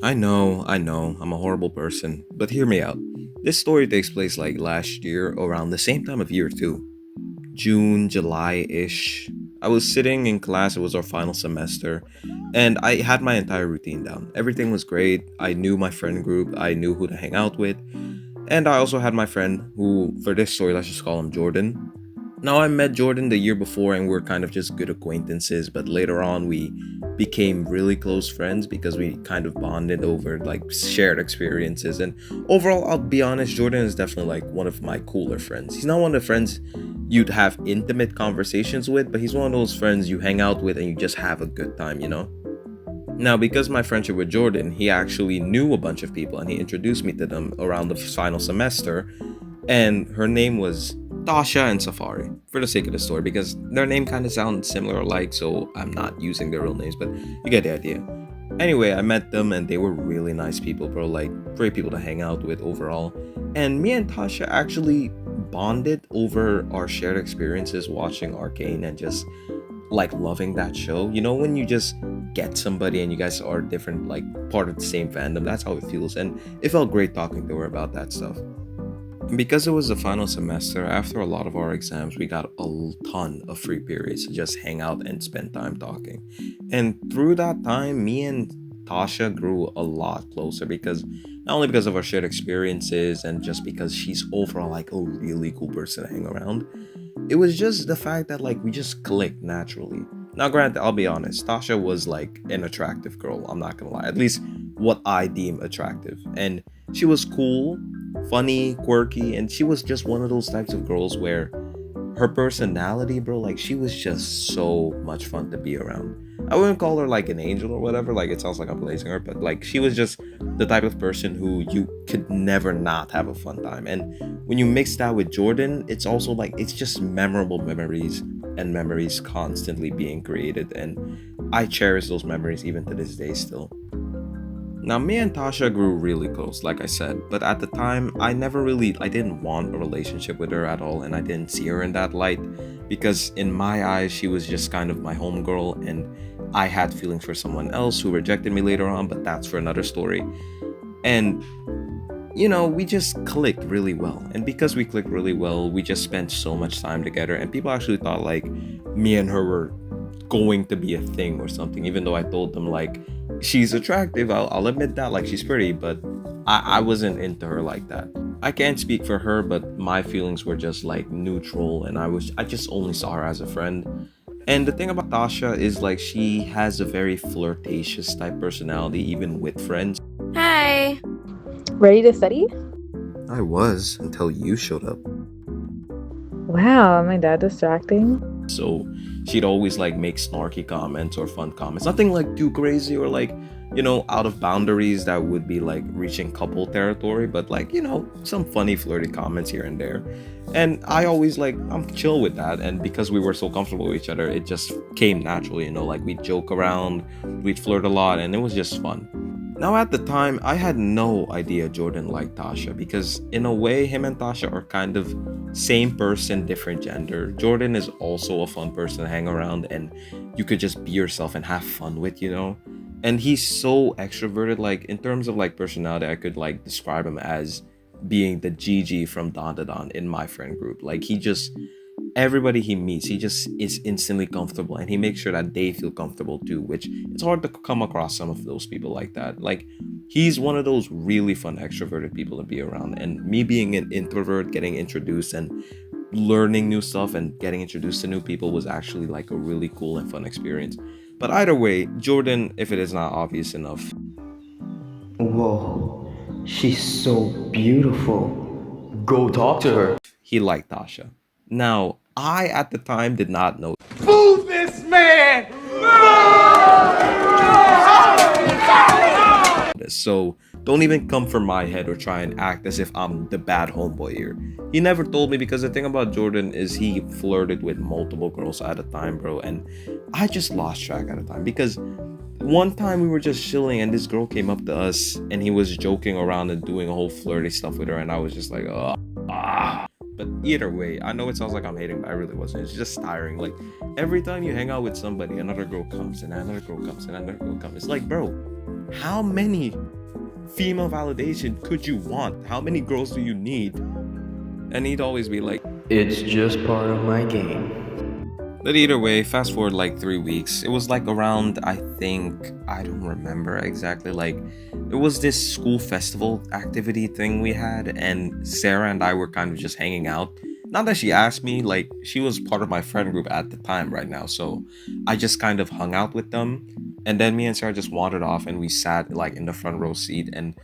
I know, I'm a horrible person, but hear me out. This story takes place like last year, around the same time of year too. June, July ish. I was sitting in class, it was our final semester, and I had my entire routine down. Everything was great. I knew my friend group, I knew who to hang out with, and I also had my friend who, for this story, let's just call him Jordan. Now, I met Jordan the year before and we're kind of just good acquaintances, but later on we became really close friends because we kind of bonded over like shared experiences. And overall, I'll be honest, Jordan is definitely like one of my cooler friends. He's not one of the friends you'd have intimate conversations with, but he's one of those friends you hang out with and you just have a good time, you know? Now, because my friendship with Jordan, he actually knew a bunch of people and he introduced me to them around the final semester. And her name was Tasha and Safari, for the sake of the story, because their name kind of sounds similar alike, so I'm not using their real names, but you get the idea. Anyway, I met them and they were really nice people, bro. Like, great people to hang out with overall. And me and Tasha actually bonded over our shared experiences watching Arcane and just like loving that show. You know, when you just get somebody and you guys are different, like part of the same fandom, that's how it feels. And it felt great talking to her about that stuff. And because it was the final semester, after a lot of our exams, we got a ton of free periods to just hang out and spend time talking. And through that time, me and Tasha grew a lot closer because not only because of our shared experiences and just because she's overall like a really cool person to hang around, it was just the fact that like we just clicked naturally. Now, granted, I'll be honest, Tasha was like an attractive girl. I'm not gonna lie. At least what I deem attractive. And she was cool, funny, quirky, and she was just one of those types of girls where her personality, bro, like she was just so much fun to be around. I wouldn't call her like an angel or whatever, like it sounds like I'm praising her, but like she was just the type of person who you could never not have a fun time. And when you mix that with Jordan, it's also like it's just memorable memories and memories constantly being created. And I cherish those memories even to this day still. Now, me and Tasha grew really close, like I said, but at the time, I didn't want a relationship with her at all, and I didn't see her in that light, because in my eyes, she was just kind of my homegirl, and I had feelings for someone else who rejected me later on, but that's for another story. And, we just clicked really well, and because we clicked really well, we just spent so much time together, and people actually thought, like, me and her were going to be a thing or something, even though I told them like she's attractive. I'll admit that, like she's pretty, but I wasn't into her like that. I can't speak for her, but my feelings were just like neutral, and I just only saw her as a friend. And the thing about Tasha is like she has a very flirtatious type personality even with friends. Hi. Ready to study? I was until you showed up. Wow, am my dad distracting? So she'd always like make snarky comments or fun comments. Nothing like too crazy or like, out of boundaries that would be like reaching couple territory, but like, some funny flirty comments here and there. And I always like, I'm chill with that. And because we were so comfortable with each other, it just came naturally, like we'd joke around, we'd flirt a lot, and it was just fun. Now, at the time, I had no idea Jordan liked Tasha because, in a way, him and Tasha are kind of same person, different gender. Jordan is also a fun person to hang around, and you could just be yourself and have fun with. And he's so extroverted, like, in terms of like personality, I could like describe him as being the Gigi from Don to Don in my friend group. Like, everybody he meets, he just is instantly comfortable and he makes sure that they feel comfortable too, which it's hard to come across some of those people like that. Like, he's one of those really fun extroverted people to be around, and me being an introvert, getting introduced and learning new stuff and getting introduced to new people was actually like a really cool and fun experience. But either way, Jordan, if it is not obvious enough, Whoa, she's so beautiful. Go talk to her. he liked Tasha. Now, I at the time did not know Move this man! this. So don't even come for my head or try and act as if I'm the bad homeboy here. He never told me because the thing about Jordan is he flirted with multiple girls at a time, bro. And I just lost track at a time because one time we were just chilling and this girl came up to us and he was joking around and doing a whole flirty stuff with her. And I was just like, ah. But either way, I know it sounds like I'm hating, but I really wasn't. It's just tiring. Like, every time you hang out with somebody, another girl comes and another girl comes and another girl comes. It's like, bro, How many female validation could you want? How many girls do you need? And he'd always be like, It's just part of my game. but either way, fast forward like 3 weeks. It was like around, I think, I don't remember exactly. Like, it was this school festival activity thing we had, and Sarah and I were kind of just hanging out. Not that she asked me, like, she was part of my friend group at the time right now. So I just kind of hung out with them. And then me and Sarah just wandered off and we sat like in the front row seat. And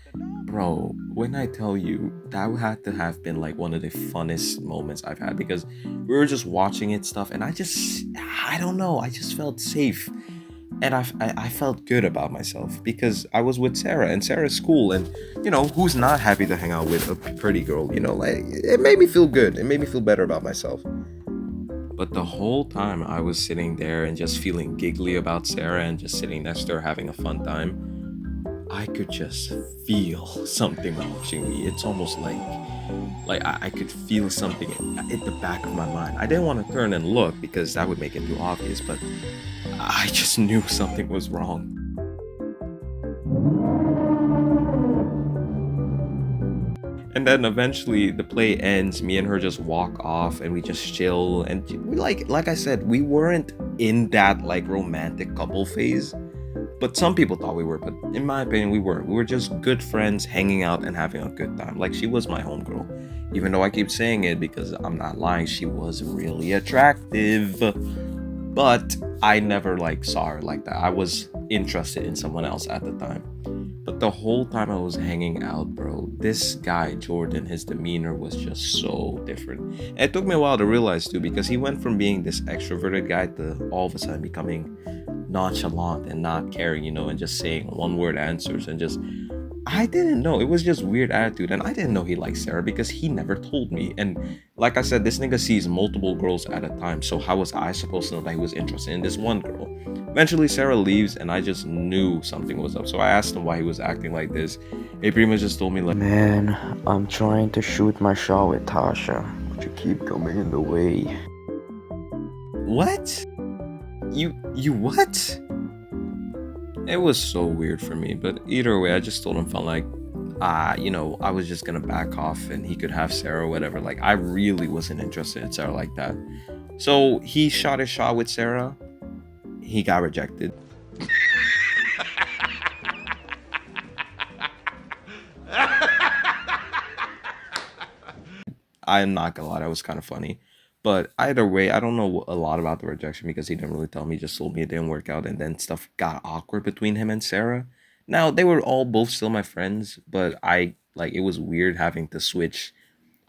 bro, when I tell you, that had to have been like one of the funnest moments I've had because we were just watching it stuff and I don't know, I just felt safe and I felt good about myself because I was with Sarah and Sarah's cool and who's not happy to hang out with a pretty girl, like it made me feel good. It made me feel better about myself. But the whole time I was sitting there and just feeling giggly about Sarah and just sitting next to her having a fun time, I could just feel something watching me. It's almost like I could feel something at the back of my mind. I didn't want to turn and look because that would make it too obvious, but I just knew something was wrong. And then eventually the play ends, me and her just walk off and we just chill and we like I said, we weren't in that like romantic couple phase. But some people thought we were, but in my opinion, we weren't. We were just good friends hanging out and having a good time. Like she was my homegirl. Even though I keep saying it because I'm not lying, she was really attractive. But I never like saw her like that. I was interested in someone else at the time. But the whole time I was hanging out, bro, this guy, Jordan, his demeanor was just so different. And it took me a while to realize too, because he went from being this extroverted guy to all of a sudden becoming nonchalant and not caring, and just saying one word answers and just I didn't know. It was just weird attitude and I didn't know he liked Sarah because he never told me. And like I said, this nigga sees multiple girls at a time. So how was I supposed to know that he was interested in this one girl? Eventually Sarah leaves and I just knew something was up. So I asked him why he was acting like this. He pretty much just told me like, Man, I'm trying to shoot my shot with Tasha, but you keep coming in the way. what? You what? It was so weird for me, but either way, I just told him felt like, I was just gonna back off and he could have Sarah or whatever. Like, I really wasn't interested in Sarah like that. So he shot his shot with Sarah. He got rejected. I'm not gonna lie, that was kind of funny. But either way, I don't know a lot about the rejection because he didn't really tell me, he just told me it didn't work out and then stuff got awkward between him and Sarah. Now, they were all both still my friends, but it was weird having to switch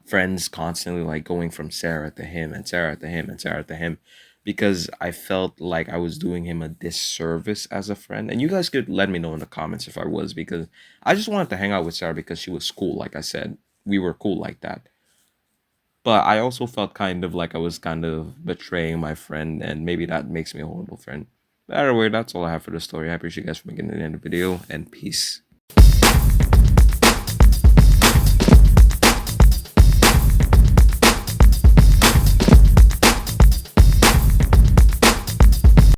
friends constantly, like going from Sarah to him and Sarah to him and Sarah to him because I felt like I was doing him a disservice as a friend. And you guys could let me know in the comments if I was because I just wanted to hang out with Sarah because she was cool. Like I said, we were cool like that. But I also felt kind of like I was kind of betraying my friend, and maybe that makes me a horrible friend. But either way, that's all I have for the story. I appreciate you guys for making it in the video, and peace.